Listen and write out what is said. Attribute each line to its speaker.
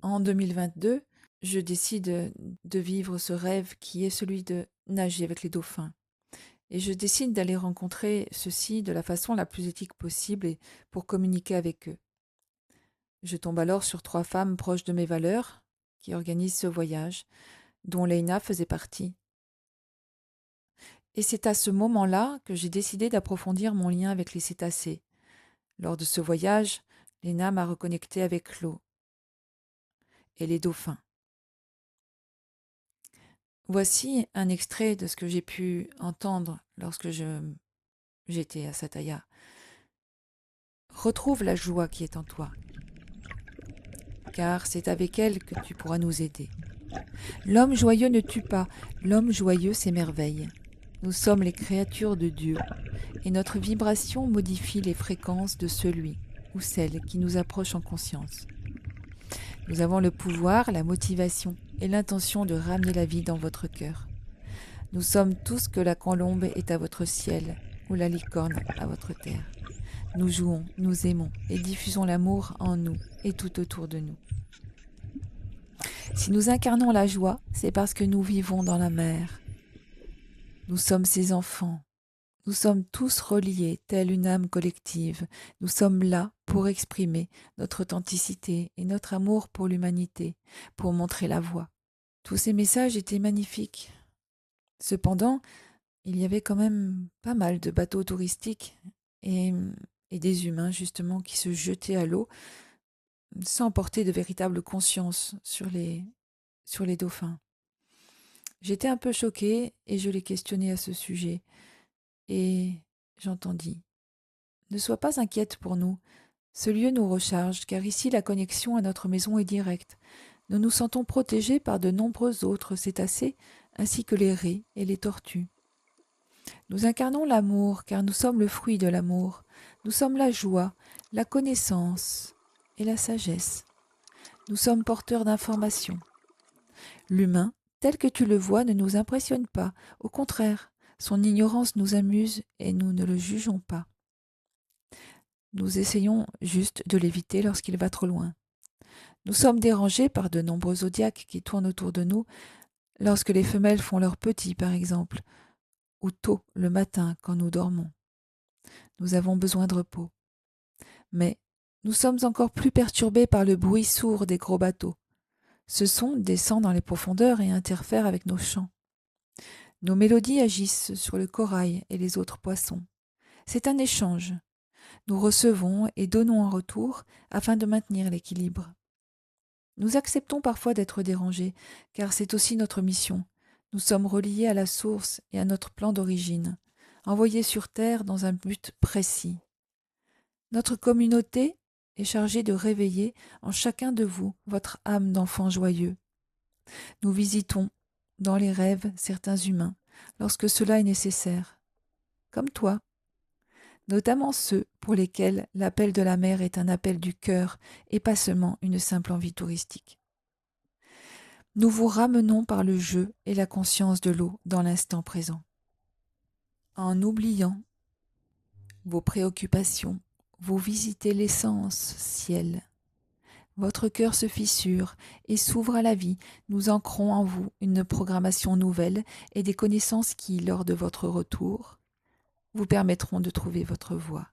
Speaker 1: En 2022, je décide de vivre ce rêve qui est celui de nager avec les dauphins. Et je décide d'aller rencontrer ceux-ci de la façon la plus éthique possible et pour communiquer avec eux. Je tombe alors sur 3 femmes proches de mes valeurs qui organisent ce voyage, dont Leïna faisait partie. Et c'est à ce moment-là que j'ai décidé d'approfondir mon lien avec les cétacés. Lors de ce voyage, Léna m'a reconnecté avec l'eau et les dauphins. Voici un extrait de ce que j'ai pu entendre lorsque j'étais à Sataya. Retrouve la joie qui est en toi, car c'est avec elle que tu pourras nous aider. L'homme joyeux ne tue pas, l'homme joyeux s'émerveille. Nous sommes les créatures de Dieu, et notre vibration modifie les fréquences de celui ou celle qui nous approche en conscience. Nous avons le pouvoir, la motivation et l'intention de ramener la vie dans votre cœur. Nous sommes tous que la colombe est à votre ciel ou la licorne à votre terre. Nous jouons, nous aimons et diffusons l'amour en nous et tout autour de nous. Si nous incarnons la joie, c'est parce que nous vivons dans la mer. Nous sommes ses enfants. Nous sommes tous reliés, telle une âme collective. Nous sommes là pour exprimer notre authenticité et notre amour pour l'humanité, pour montrer la voie. Tous ces messages étaient magnifiques. Cependant, il y avait quand même pas mal de bateaux touristiques et, et des humains justement qui se jetaient à l'eau sans porter de véritable conscience sur les dauphins. J'étais un peu choquée et je les questionnais à ce sujet. Et j'entendis. Ne sois pas inquiète pour nous. Ce lieu nous recharge, car ici la connexion à notre maison est directe. Nous nous sentons protégés par de nombreux autres cétacés, ainsi que les raies et les tortues. Nous incarnons l'amour, car nous sommes le fruit de l'amour. Nous sommes la joie, la connaissance et la sagesse. Nous sommes porteurs d'informations. L'humain, tel que tu le vois, ne nous impressionne pas. Au contraire, son ignorance nous amuse et nous ne le jugeons pas. Nous essayons juste de l'éviter lorsqu'il va trop loin. Nous sommes dérangés par de nombreux zodiaques qui tournent autour de nous lorsque les femelles font leurs petits, par exemple, ou tôt le matin quand nous dormons. Nous avons besoin de repos. Mais nous sommes encore plus perturbés par le bruit sourd des gros bateaux. Ce son descend dans les profondeurs et interfère avec nos chants. Nos mélodies agissent sur le corail et les autres poissons. C'est un échange. Nous recevons et donnons en retour afin de maintenir l'équilibre. Nous acceptons parfois d'être dérangés, car c'est aussi notre mission. Nous sommes reliés à la source et à notre plan d'origine, envoyés sur Terre dans un but précis. Notre communauté est chargée de réveiller en chacun de vous votre âme d'enfant joyeux. Nous visitons dans les rêves certains humains, lorsque cela est nécessaire, comme toi, notamment ceux pour lesquels l'appel de la mer est un appel du cœur et pas seulement une simple envie touristique. Nous vous ramenons par le jeu et la conscience de l'eau dans l'instant présent. En oubliant vos préoccupations, vous visitez l'essence ciel. Votre cœur se fissure et s'ouvre à la vie. Nous ancrons en vous une programmation nouvelle et des connaissances qui, lors de votre retour, vous permettront de trouver votre voie.